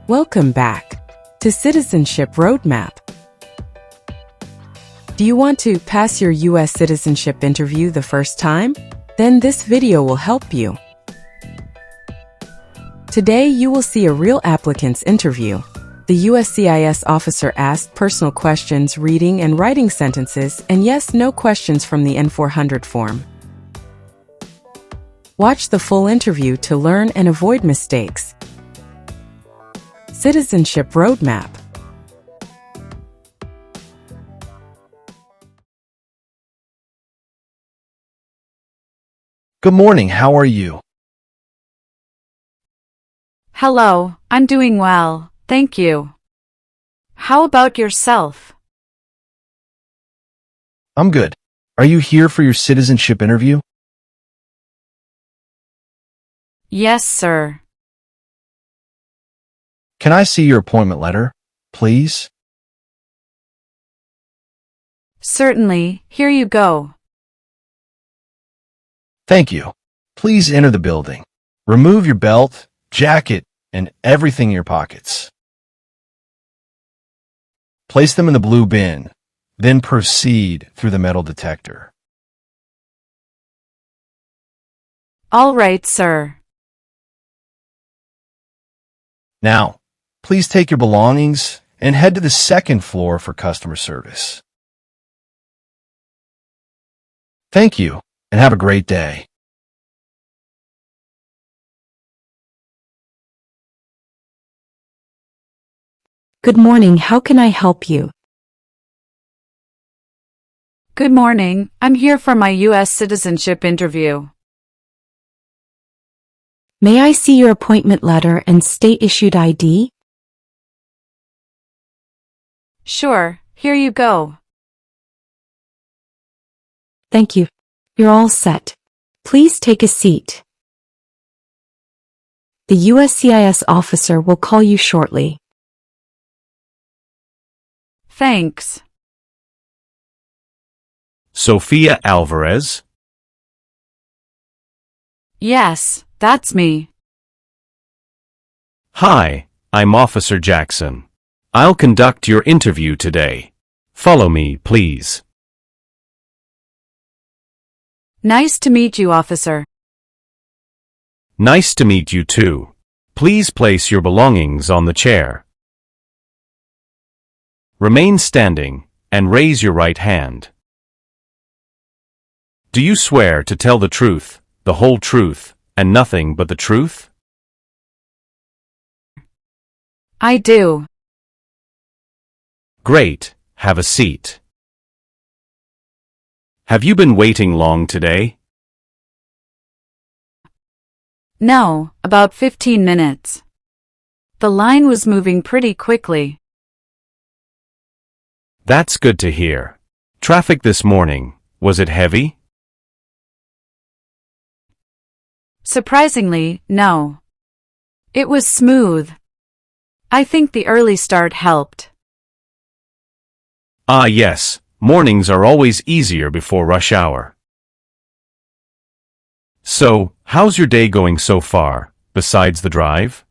Welcome back to Citizenship Roadmap. Do you want to pass your U.S. citizenship interview the first time? Then this video will help you. Today you will see a real applicant's interview. The USCIS officer asked personal questions, reading and writing sentences, and yes/no questions from the N-400 form. Watch the full interview to learn and avoid mistakes. Citizenship Roadmap. Good morning, how are you? Hello, I'm doing well, thank you. How about yourself? I'm good. Are you here for your citizenship interview? Yes, sir. Can I see your appointment letter, please? Certainly, here you go. Thank you. Please enter the building. Remove your belt, jacket, and everything in your pockets. Place them in the blue bin, then proceed through the metal detector. All right, sir. Now, please take your belongings and head to the second floor for customer service. Thank you, and have a great day. Good morning, how can I help you? Good morning, I'm here for my U.S. citizenship interview. May I see your appointment letter and state-issued ID? Sure, here you go. Thank you. You're all set. Please take a seat. The USCIS officer will call you shortly. Thanks. Sophia Alvarez? Yes, that's me. Hi, I'm Officer Jackson. I'll conduct your interview today. Follow me, please. Nice to meet you, officer. Nice to meet you too. Please place your belongings on the chair. Remain standing and raise your right hand. Do you swear to tell the truth, the whole truth, and nothing but the truth? I do. Great, have a seat. Have you been waiting long today? No, about 15 minutes. The line was moving pretty quickly. That's good to hear. Traffic this morning, was it heavy? Surprisingly, no. It was smooth. I think the early start helped. Ah yes, mornings are always easier before rush hour. So, how's your day going so far, besides the drive?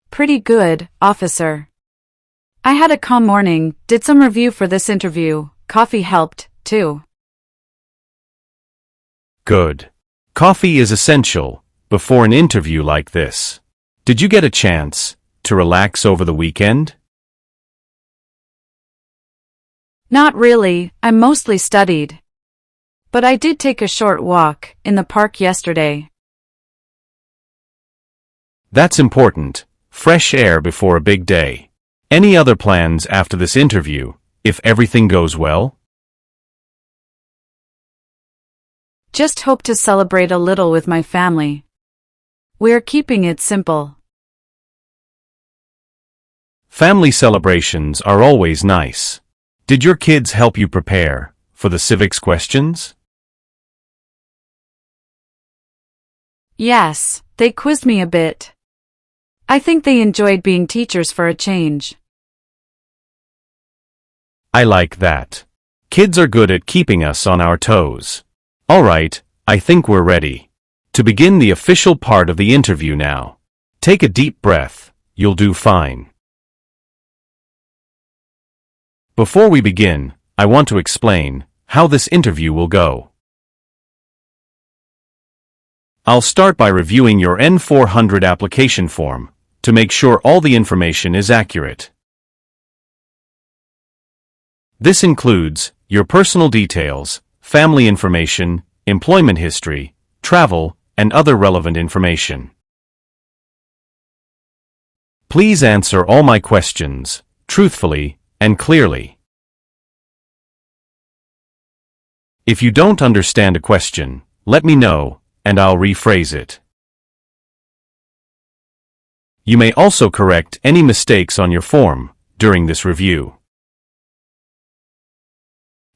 Pretty good, officer. I had a calm morning, did some review for this interview, coffee helped, too. Good. Coffee is essential before an interview like this. Did you get a chance to relax over the weekend? Not really, I mostly studied. But I did take a short walk in the park yesterday. That's important. Fresh air before a big day. Any other plans after this interview, if everything goes well? Just hope to celebrate a little with my family. We're keeping it simple. Family celebrations are always nice. Did your kids help you prepare for the civics questions? Yes, they quizzed me a bit. I think they enjoyed being teachers for a change. I like that. Kids are good at keeping us on our toes. All right, I think we're ready to begin the official part of the interview now. Take a deep breath. You'll do fine. Before we begin, I want to explain how this interview will go. I'll start by reviewing your N-400 application form to make sure all the information is accurate. This includes your personal details, family information, employment history, travel, and other relevant information. Please answer all my questions truthfully and clearly. If you don't understand a question, let me know, and I'll rephrase it. You may also correct any mistakes on your form during this review.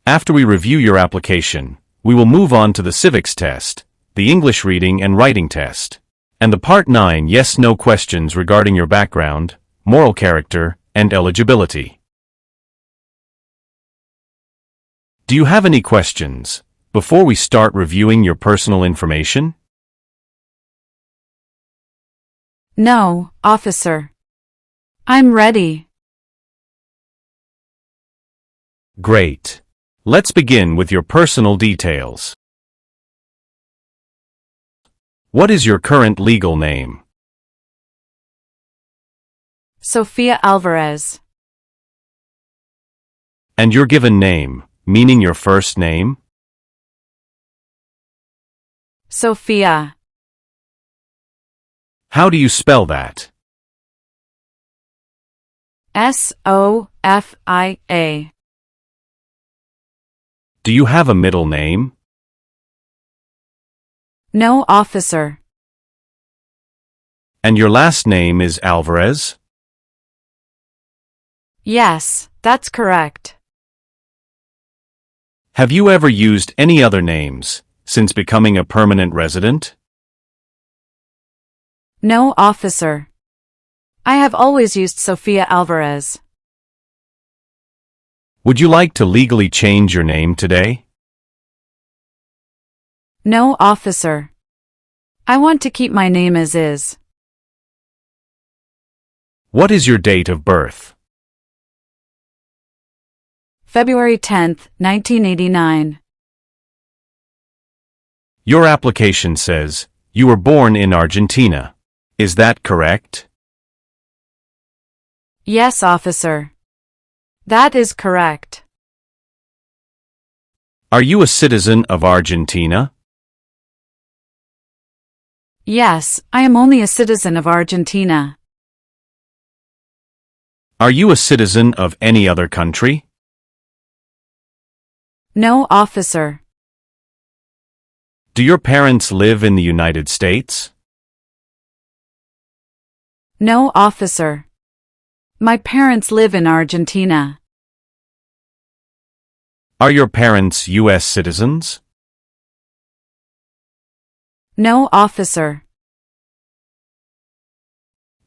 After we review your application, we will move on to the Civics test, the English reading and writing test, and the Part 9 yes/no questions regarding your background, moral character, and eligibility. Do you have any questions before we start reviewing your personal information? No, officer. I'm ready. Great. Let's begin with your personal details. What is your current legal name? Sophia Alvarez. And your given name, meaning your first name? Sophia. How do you spell that? Sofia. Do you have a middle name? No, officer. And your last name is Alvarez? Yes, that's correct. Have you ever used any other names since becoming a permanent resident? No, officer. I have always used Sophia Alvarez. Would you like to legally change your name today? No, officer. I want to keep my name as is. What is your date of birth? February 10th, 1989. Your application says you were born in Argentina. Is that correct? Yes, officer. That is correct. Are you a citizen of Argentina? Yes, I am only a citizen of Argentina. Are you a citizen of any other country? No, officer. Do your parents live in the United States? No, officer. My parents live in Argentina. Are your parents U.S. citizens? No, officer.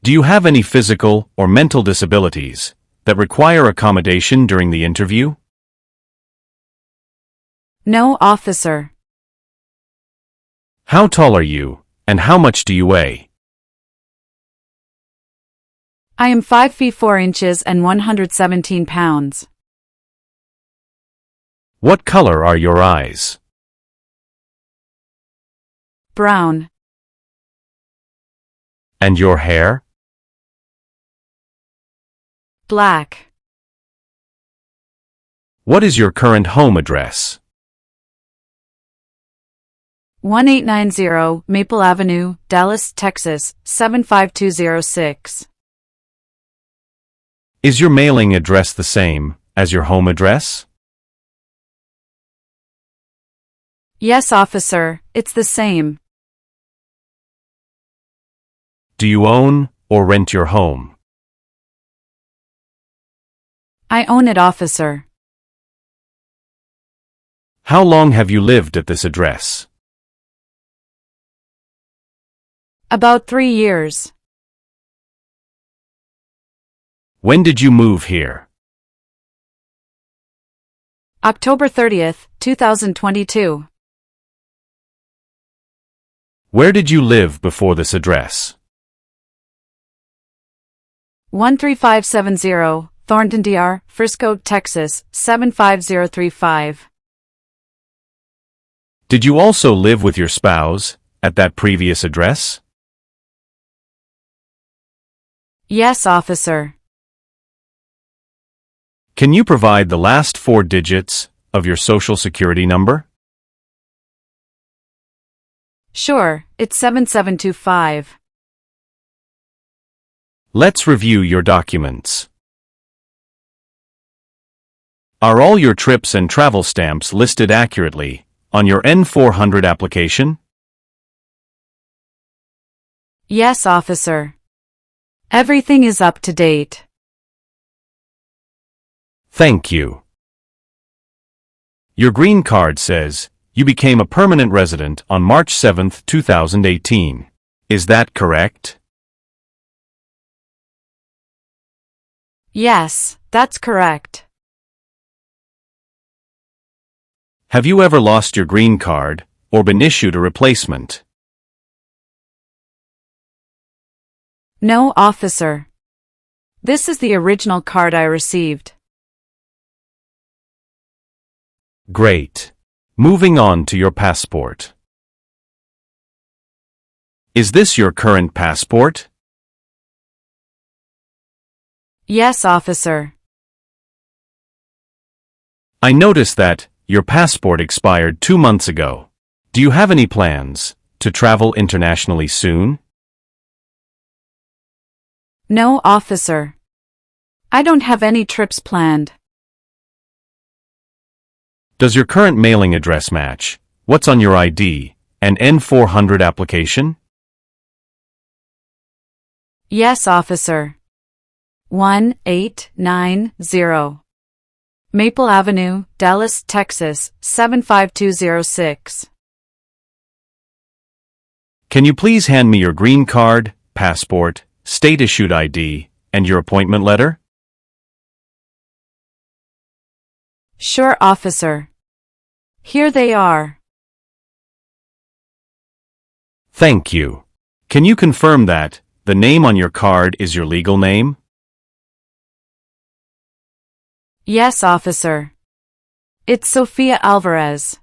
Do you have any physical or mental disabilities that require accommodation during the interview? No, officer. How tall are you, and how much do you weigh? I am 5 feet 4 inches and 117 pounds. What color are your eyes? Brown. And your hair? Black. What is your current home address? 1890 Maple Avenue, Dallas, Texas, 75206. Is your mailing address the same as your home address? Yes, officer, it's the same. Do you own or rent your home? I own it, officer. How long have you lived at this address? About 3 years. When did you move here? October 30th, 2022. Where did you live before this address? 13570, Thornton DR, Frisco, Texas, 75035. Did you also live with your spouse at that previous address? Yes, officer. Can you provide the last 4 digits of your social security number? Sure, it's 7725. Let's review your documents. Are all your trips and travel stamps listed accurately on your N-400 application? Yes, officer. Everything is up to date. Thank you. Your green card says you became a permanent resident on March 7, 2018. Is that correct? Yes, that's correct. Have you ever lost your green card or been issued a replacement? No, officer. This is the original card I received. Great. Moving on to your passport. Is this your current passport? Yes, officer. I noticed that your passport expired 2 months ago. Do you have any plans to travel internationally soon? No, officer. I don't have any trips planned. Does your current mailing address match what's on your ID and N-400 application? Yes, officer. 1890 Maple Avenue, Dallas, Texas, 75206. Can you please hand me your green card, passport, state-issued ID, and your appointment letter? Sure, officer. Here they are. Thank you. Can you confirm that the name on your card is your legal name? Yes, officer. It's Sophia Alvarez.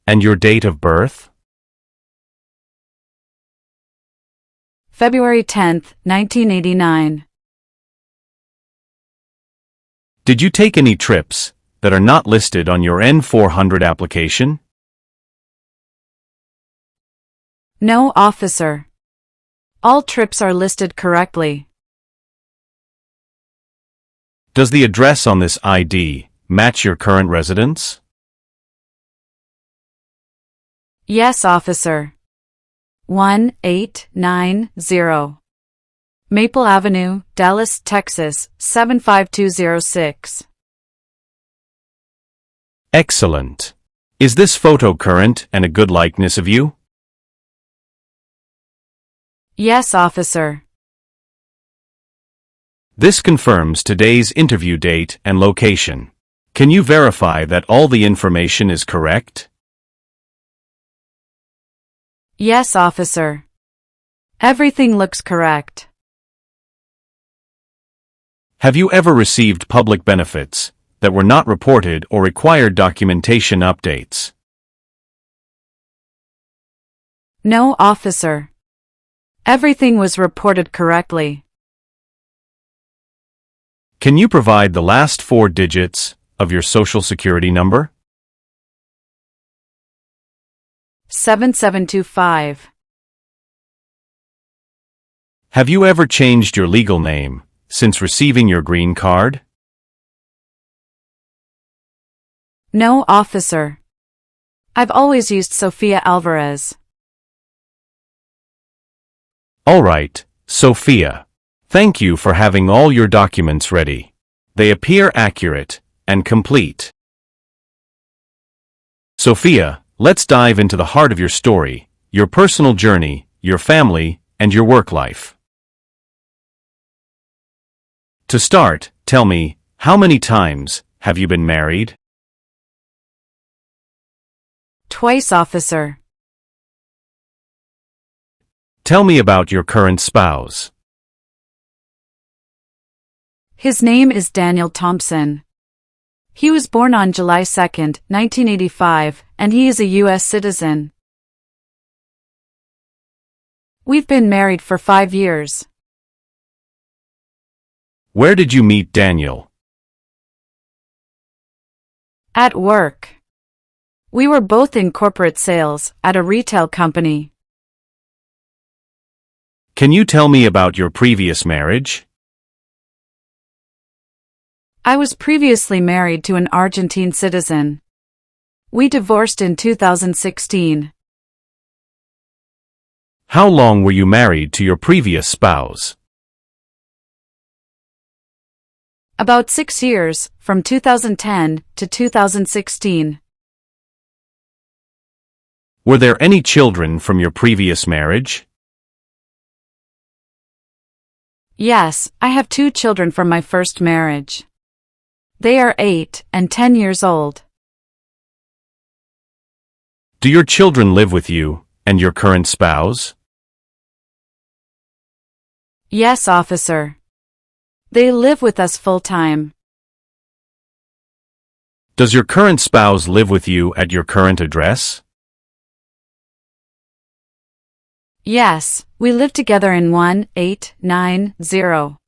And your date of birth? February 10th, 1989. Did you take any trips that are not listed on your N-400 application? No, officer. All trips are listed correctly. Does the address on this ID match your current residence? Yes, officer. 1890 Maple Avenue, Dallas, Texas, 75206. Excellent. Is this photo current and a good likeness of you? Yes, officer. This confirms today's interview date and location. Can you verify that all the information is correct? Yes, officer. Everything looks correct. Have you ever received public benefits that were not reported or required documentation updates? No, officer. Everything was reported correctly. Can you provide the last 4 digits of your social security number? 7725. Have you ever changed your legal name since receiving your green card? No, officer. I've always used Sophia Alvarez. All right, Sophia. Thank you for having all your documents ready. They appear accurate and complete. Sophia, let's dive into the heart of your story, your personal journey, your family, and your work life. To start, tell me, how many times have you been married? Twice, officer. Tell me about your current spouse. His name is Daniel Thompson. He was born on July 2, 1985, and he is a U.S. citizen. We've been married for 5 years. Where did you meet Daniel? At work. We were both in corporate sales at a retail company. Can you tell me about your previous marriage? I was previously married to an Argentine citizen. We divorced in 2016. How long were you married to your previous spouse? About 6 years, from 2010 to 2016. Were there any children from your previous marriage? Yes, I have 2 children from my first marriage. They are 8 and 10 years old. Do your children live with you and your current spouse? Yes, officer. They live with us full-time. Does your current spouse live with you at your current address? Yes, we live together in 1890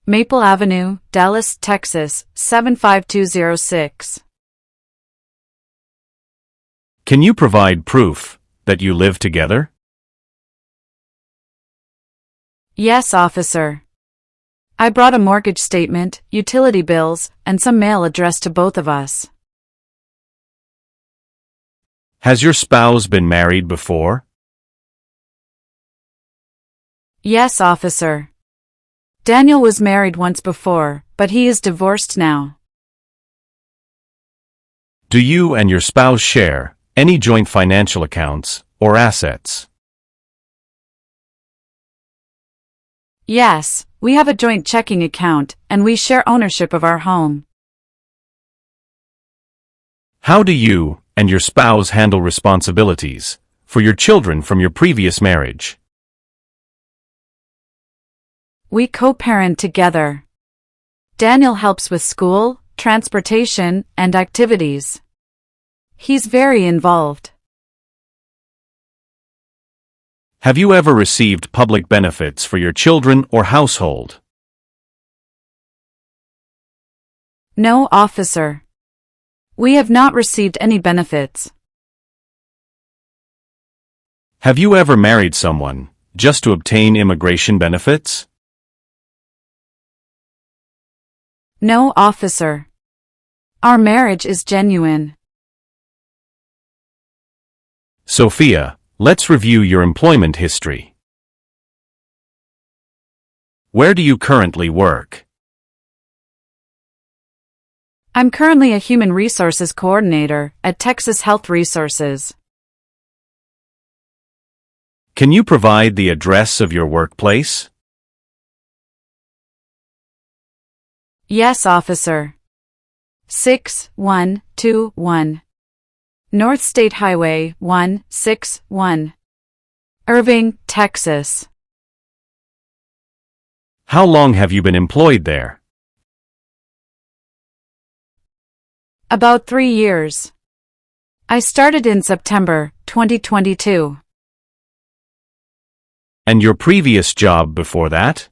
Maple Avenue, Dallas, Texas, 75206. Can you provide proof that you live together? Yes, officer. I brought a mortgage statement, utility bills, and some mail addressed to both of us. Has your spouse been married before? Yes, officer. Daniel was married once before, but he is divorced now. Do you and your spouse share any joint financial accounts or assets? Yes, we have a joint checking account, and we share ownership of our home. How do you and your spouse handle responsibilities for your children from your previous marriage? We co-parent together. Daniel helps with school, transportation, and activities. He's very involved. Have you ever received public benefits for your children or household? No, officer. We have not received any benefits. Have you ever married someone just to obtain immigration benefits? No, officer. Our marriage is genuine. Sophia, let's review your employment history. Where do you currently work? I'm currently a Human Resources Coordinator at Texas Health Resources. Can you provide the address of your workplace? Yes, officer. 6121 North State Highway 161, Irving, Texas. How long have you been employed there? About 3 years. I started in September 2022. And your previous job before that?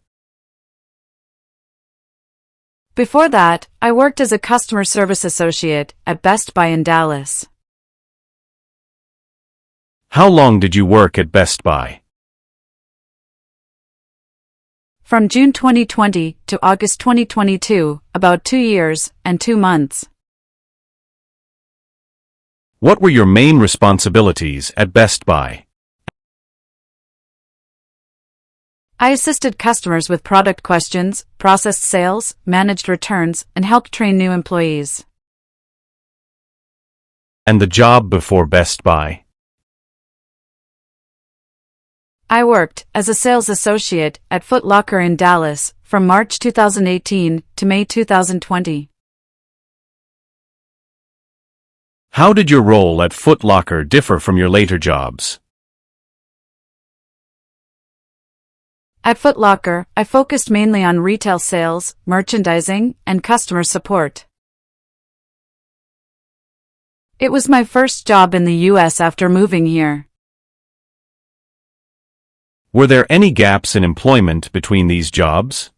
Before that, I worked as a customer service associate at Best Buy in Dallas. How long did you work at Best Buy? From June 2020 to August 2022, about 2 years and 2 months. What were your main responsibilities at Best Buy? I assisted customers with product questions, processed sales, managed returns, and helped train new employees. And the job before Best Buy? I worked as a sales associate at Foot Locker in Dallas from March 2018 to May 2020. How did your role at Foot Locker differ from your later jobs? At Foot Locker, I focused mainly on retail sales, merchandising, and customer support. It was my first job in the U.S. after moving here. Were there any gaps in employment between these jobs?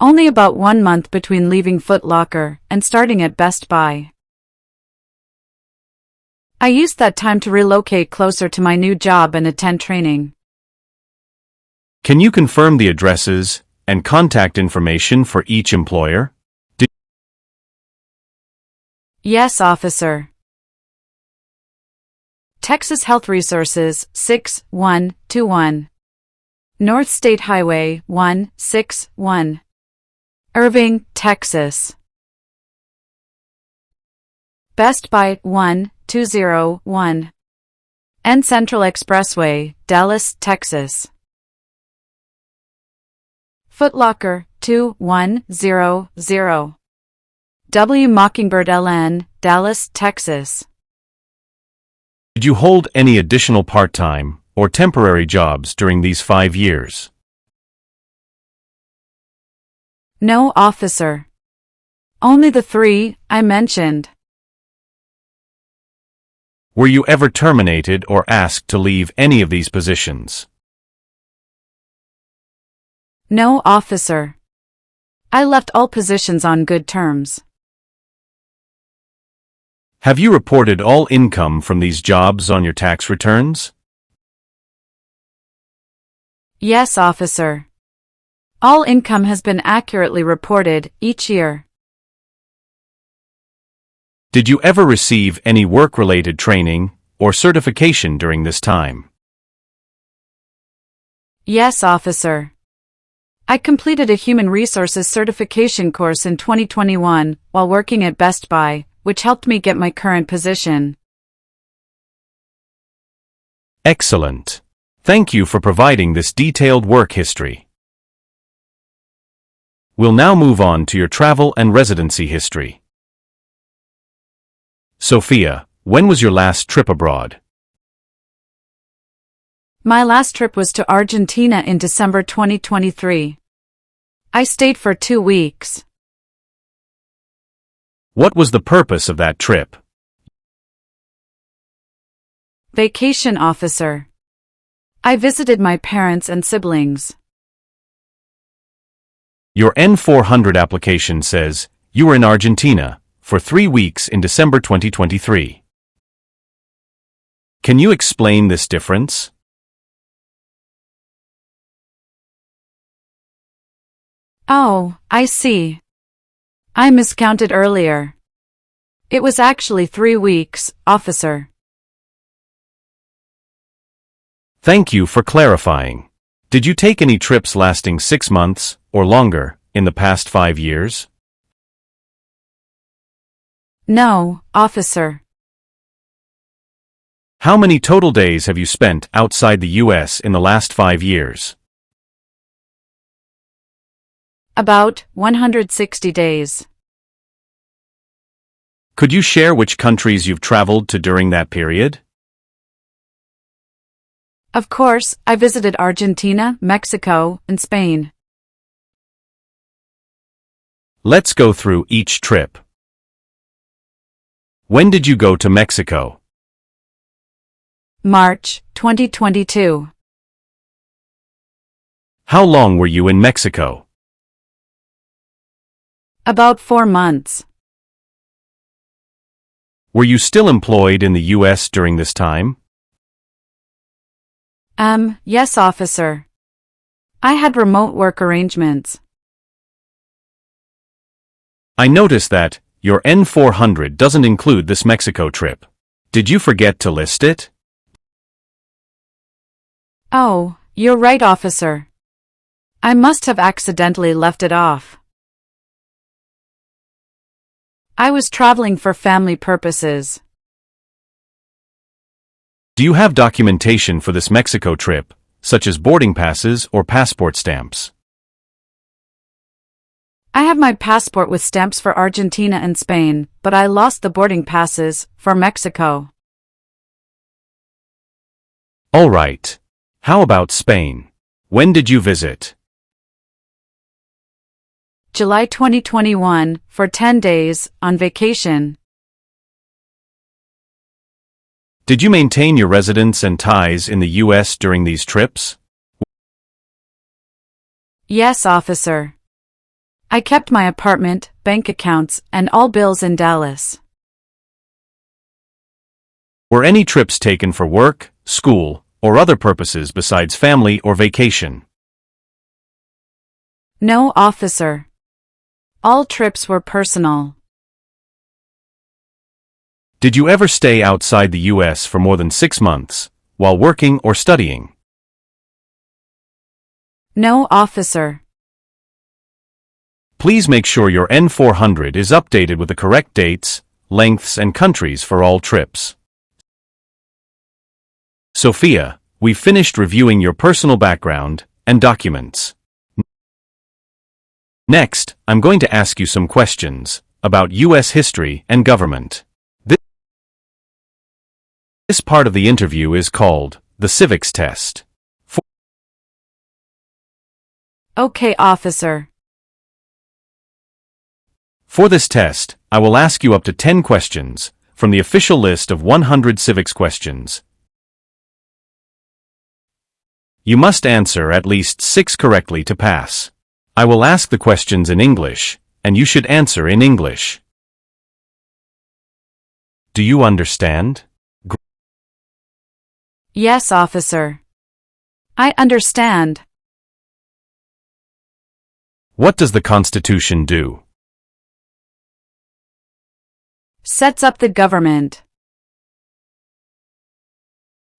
Only about 1 month between leaving Foot Locker and starting at Best Buy. I used that time to relocate closer to my new job and attend training. Can you confirm the addresses and contact information for each employer? Yes, officer. Texas Health Resources, 6121. North State Highway, 161. Irving, Texas. Best Buy, 1201. N Central Expressway, Dallas, Texas. Foot Locker, 2100. W Mockingbird LN, Dallas, Texas. Did you hold any additional part-time or temporary jobs during these 5 years? No, officer. Only the 3 I mentioned. Were you ever terminated or asked to leave any of these positions? No, officer. I left all positions on good terms. Have you reported all income from these jobs on your tax returns? Yes, officer. All income has been accurately reported each year. Did you ever receive any work-related training or certification during this time? Yes, officer. I completed a Human Resources certification course in 2021 while working at Best Buy, which helped me get my current position. Excellent. Thank you for providing this detailed work history. We'll now move on to your travel and residency history. Sophia, when was your last trip abroad? My last trip was to Argentina in December 2023. I stayed for 2 weeks. What was the purpose of that trip? Vacation, officer. I visited my parents and siblings. Your N-400 application says you were in Argentina for 3 weeks in December 2023. Can you explain this difference? Oh, I see. I miscounted earlier. It was actually 3 weeks, officer. Thank you for clarifying. Did you take any trips lasting 6 months or longer in the past 5 years? No, officer. How many total days have you spent outside the U.S. in the last 5 years? About 160 days. Could you share which countries you've traveled to during that period? Of course, I visited Argentina, Mexico, and Spain. Let's go through each trip. When did you go to Mexico? March 2022. How long were you in Mexico? About 4 months. Were you still employed in the U.S. during this time? Yes, officer. I had remote work arrangements. I noticed that your N-400 doesn't include this Mexico trip. Did you forget to list it? Oh, you're right, officer. I must have accidentally left it off. I was traveling for family purposes. Do you have documentation for this Mexico trip, such as boarding passes or passport stamps? I have my passport with stamps for Argentina and Spain, but I lost the boarding passes for Mexico. All right. How about Spain? When did you visit? July 2021, for 10 days, on vacation. Did you maintain your residence and ties in the U.S. during these trips? Yes, officer. I kept my apartment, bank accounts, and all bills in Dallas. Were any trips taken for work, school, or other purposes besides family or vacation? No, officer. All trips were personal. Did you ever stay outside the U.S. for more than 6 months, while working or studying? No, officer. Please make sure your N-400 is updated with the correct dates, lengths, and countries for all trips. Sophia, we've finished reviewing your personal background and documents. Next, I'm going to ask you some questions about U.S. history and government. This part of the interview is called the Civics Test. Okay, officer. For this test, I will ask you up to 10 questions from the official list of 100 civics questions. You must answer at least 6 correctly to pass. I will ask the questions in English, and you should answer in English. Do you understand? Yes, officer. I understand. What does the Constitution do? Sets up the government.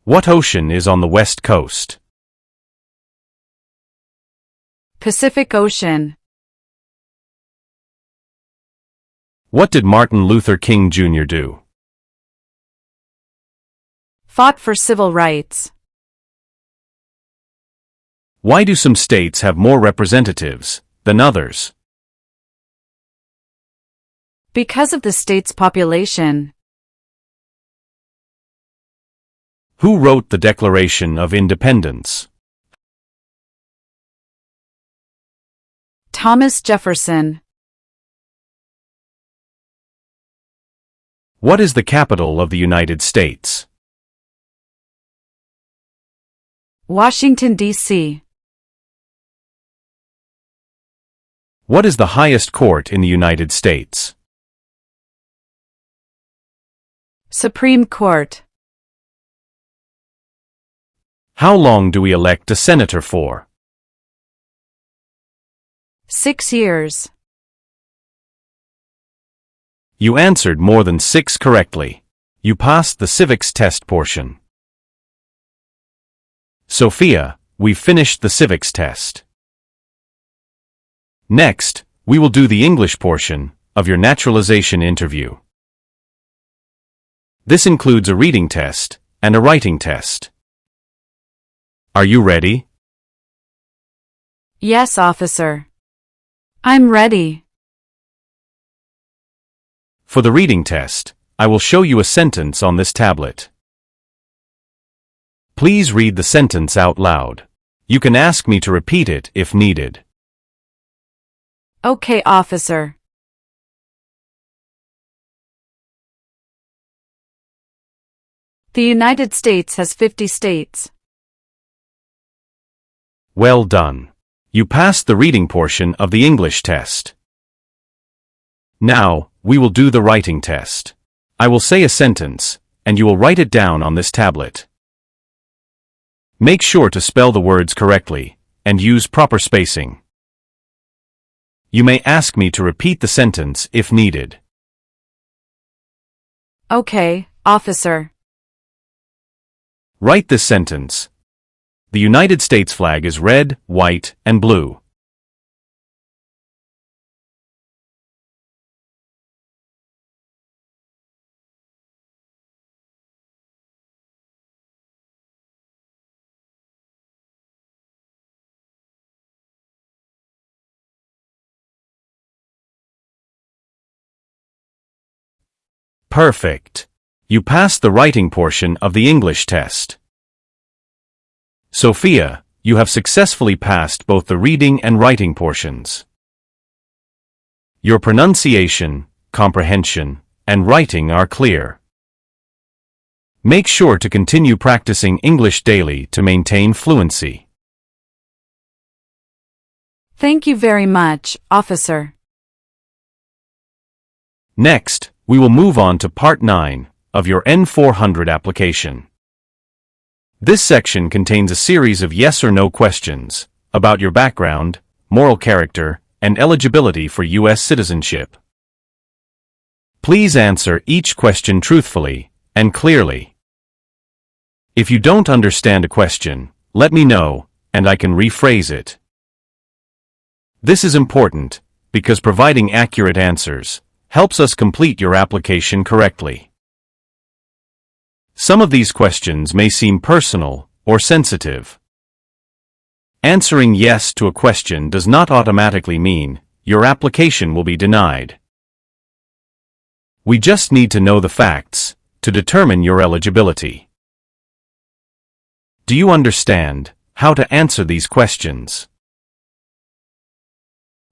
What ocean is on the west coast? Pacific Ocean. What did Martin Luther King Jr. do? Fought for civil rights. Why do some states have more representatives than others? Because of the state's population. Who wrote the Declaration of Independence? Thomas Jefferson. What is the capital of the United States? Washington, D.C. What is the highest court in the United States? Supreme Court. How long do we elect a senator for? 6 years. You answered more than 6 correctly. You passed the civics test portion. Sophia, we've finished the civics test. Next, we will do the English portion of your naturalization interview. This includes a reading test and a writing test. Are you ready? Yes, officer. I'm ready. For the reading test, I will show you a sentence on this tablet. Please read the sentence out loud. You can ask me to repeat it if needed. Okay, officer. The United States has 50 states. Well done. You passed the reading portion of the English test. Now, we will do the writing test. I will say a sentence, and you will write it down on this tablet. Make sure to spell the words correctly, and use proper spacing. You may ask me to repeat the sentence if needed. Okay, officer. Write this sentence. The United States flag is red, white, and blue. Perfect. You passed the writing portion of the English test. Sophia, you have successfully passed both the reading and writing portions. Your pronunciation, comprehension, and writing are clear. Make sure to continue practicing English daily to maintain fluency. Thank you very much, officer. Next, we will move on to Part 9 of your N-400 application. This section contains a series of yes or no questions about your background, moral character, and eligibility for U.S. citizenship. Please answer each question truthfully and clearly. If you don't understand a question, let me know, and I can rephrase it. This is important because providing accurate answers helps us complete your application correctly. Some of these questions may seem personal or sensitive. Answering yes to a question does not automatically mean your application will be denied. We just need to know the facts to determine your eligibility. Do you understand how to answer these questions?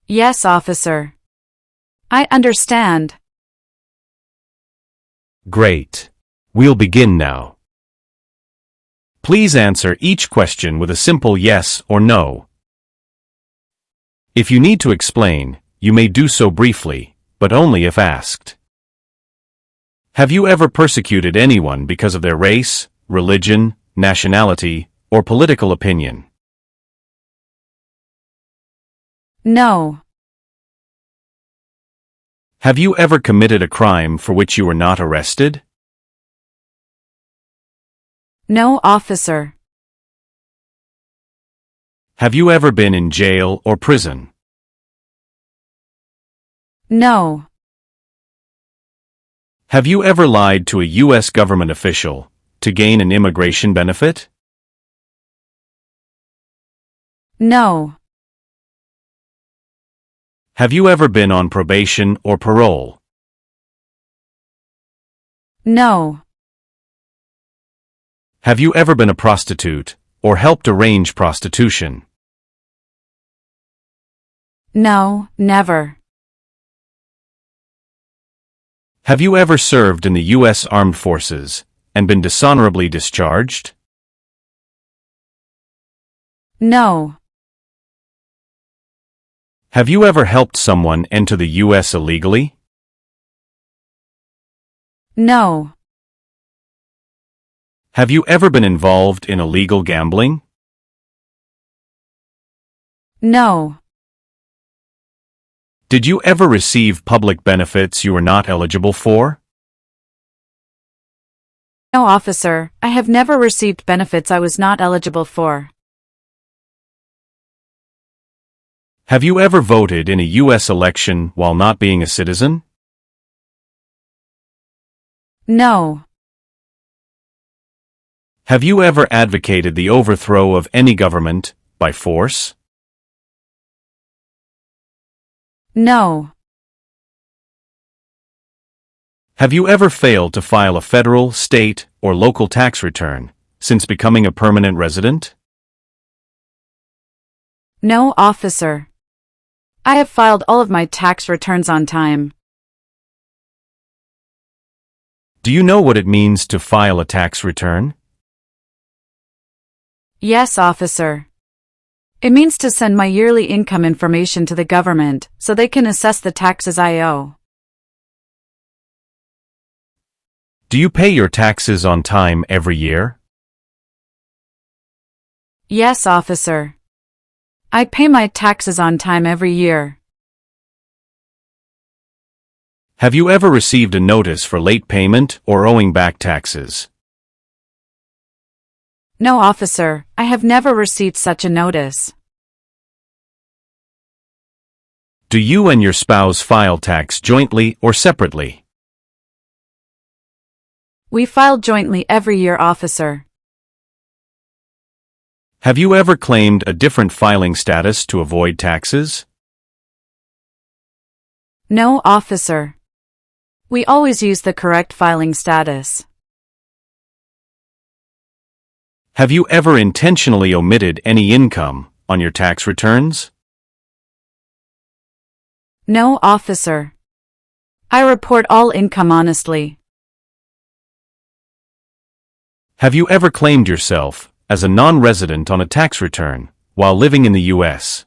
Yes, officer. I understand. Great. We'll begin now. Please answer each question with a simple yes or no. If you need to explain, you may do so briefly, but only if asked. Have you ever persecuted anyone because of their race, religion, nationality, or political opinion? No. Have you ever committed a crime for which you were not arrested? No, officer. Have you ever been in jail or prison? No. Have you ever lied to a U.S. government official to gain an immigration benefit? No. Have you ever been on probation or parole? No. Have you ever been a prostitute or helped arrange prostitution? No, never. Have you ever served in the U.S. Armed Forces and been dishonorably discharged? No. Have you ever helped someone enter the U.S. illegally? No. Have you ever been involved in illegal gambling? No. Did you ever receive public benefits you were not eligible for? No, officer. I have never received benefits I was not eligible for. Have you ever voted in a U.S. election while not being a citizen? No. Have you ever advocated the overthrow of any government by force? No. Have you ever failed to file a federal, state, or local tax return since becoming a permanent resident? No, officer. I have filed all of my tax returns on time. Do you know what it means to file a tax return? Yes, officer. It means to send my yearly income information to the government so they can assess the taxes I owe. Do you pay your taxes on time every year? Yes, officer. I pay my taxes on time every year. Have you ever received a notice for late payment or owing back taxes? No, officer. I have never received such a notice. Do you and your spouse file tax jointly or separately? We file jointly every year, officer. Have you ever claimed a different filing status to avoid taxes? No, officer. We always use the correct filing status. Have you ever intentionally omitted any income on your tax returns? No, officer. I report all income honestly. Have you ever claimed yourself as a non-resident on a tax return while living in the U.S.?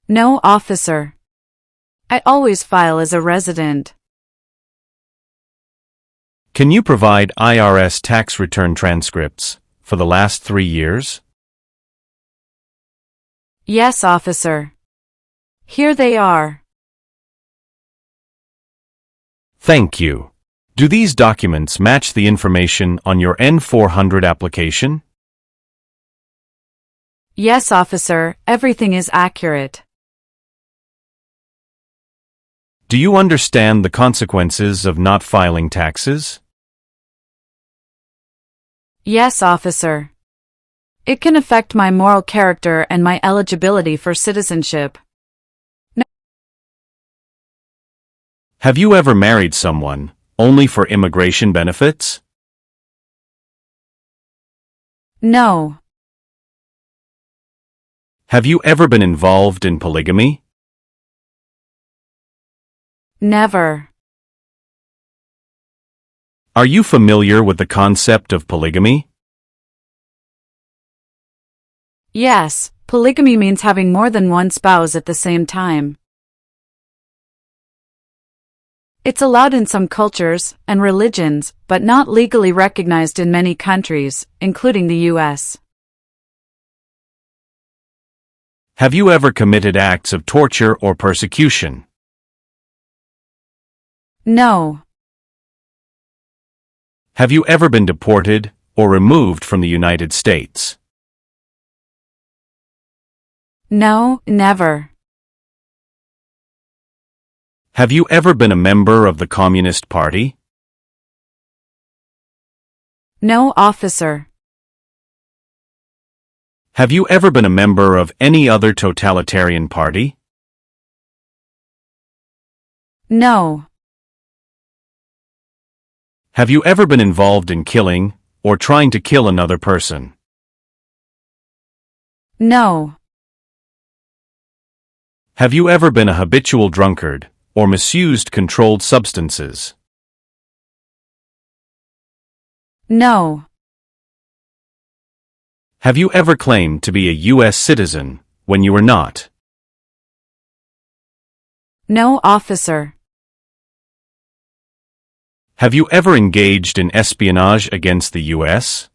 No, officer. I always file as a resident. Can you provide IRS tax return transcripts for the last 3 years? Yes, officer. Here they are. Thank you. Do these documents match the information on your N-400 application? Yes, officer, everything is accurate. Do you understand the consequences of not filing taxes? Yes, officer. It can affect my moral character and my eligibility for citizenship. Have you ever married someone only for immigration benefits? No. Have you ever been involved in polygamy? Never. Are you familiar with the concept of polygamy? Yes, polygamy means having more than one spouse at the same time. It's allowed in some cultures and religions, but not legally recognized in many countries, including the U.S. Have you ever committed acts of torture or persecution? No. Have you ever been deported or removed from the United States? No, never. Have you ever been a member of the Communist Party? No, officer. Have you ever been a member of any other totalitarian party? No. Have you ever been involved in killing or trying to kill another person? No. Have you ever been a habitual drunkard or misused controlled substances? No. Have you ever claimed to be a U.S. citizen when you were not? No, officer. Have you ever engaged in espionage against the U.S.?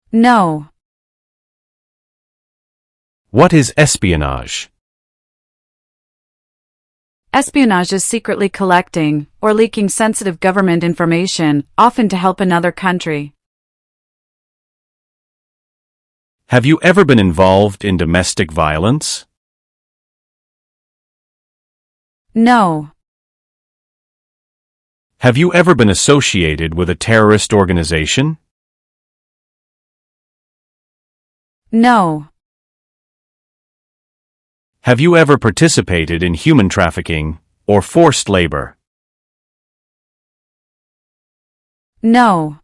No. What is espionage? Espionage is secretly collecting or leaking sensitive government information, often to help another country. Have you ever been involved in domestic violence? No. Have you ever been associated with a terrorist organization? No. Have you ever participated in human trafficking or forced labor? No.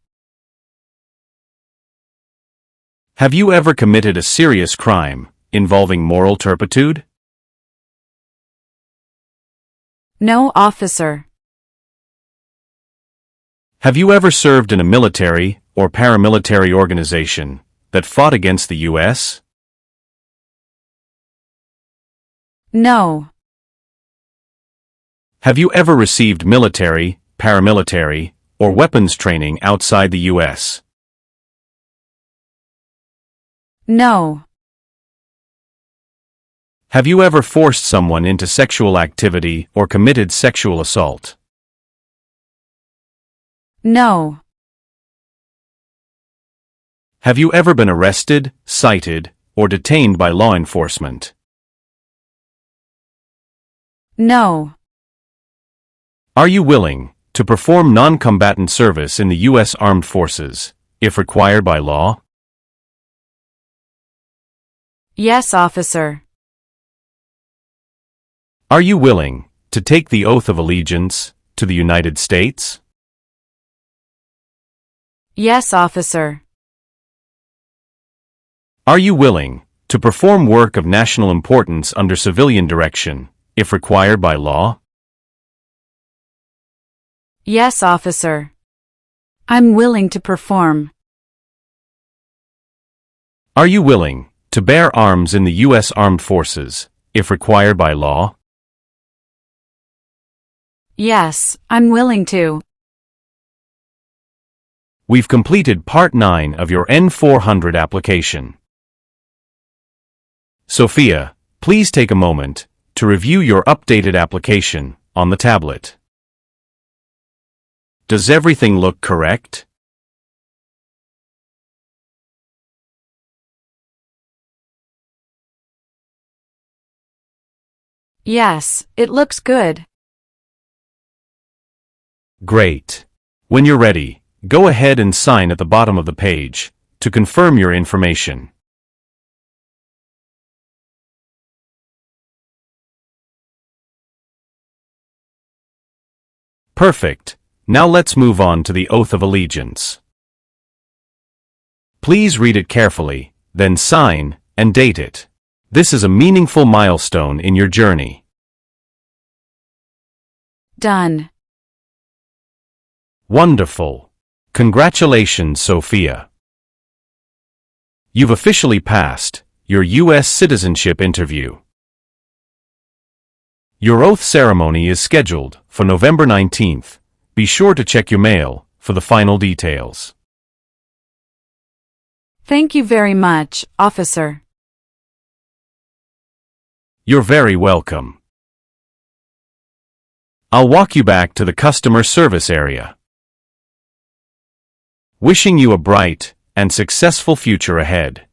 Have you ever committed a serious crime involving moral turpitude? No, officer. Have you ever served in a military or paramilitary organization that fought against the U.S.? No. Have you ever received military, paramilitary, or weapons training outside the U.S.? No. Have you ever forced someone into sexual activity or committed sexual assault? No. Have you ever been arrested, cited, or detained by law enforcement? No. Are you willing to perform non-combatant service in the U.S. Armed Forces, if required by law? Yes, officer. Are you willing to take the oath of allegiance to the United States? Yes, officer. Are you willing to perform work of national importance under civilian direction, if required by law? Yes, officer. I'm willing to perform. Are you willing to bear arms in the U.S. Armed Forces, if required by law? Yes, I'm willing to. We've completed Part 9 of your N-400 application. Sophia, please take a moment to review your updated application on the tablet. Does everything look correct? Yes, it looks good. Great. When you're ready, go ahead and sign at the bottom of the page to confirm your information. Perfect. Now let's move on to the Oath of Allegiance. Please read it carefully, then sign and date it. This is a meaningful milestone in your journey. Done. Wonderful. Congratulations, Sophia. You've officially passed your U.S. citizenship interview. Your oath ceremony is scheduled for November 19th. Be sure to check your mail for the final details. Thank you very much, officer. You're very welcome. I'll walk you back to the customer service area. Wishing you a bright and successful future ahead.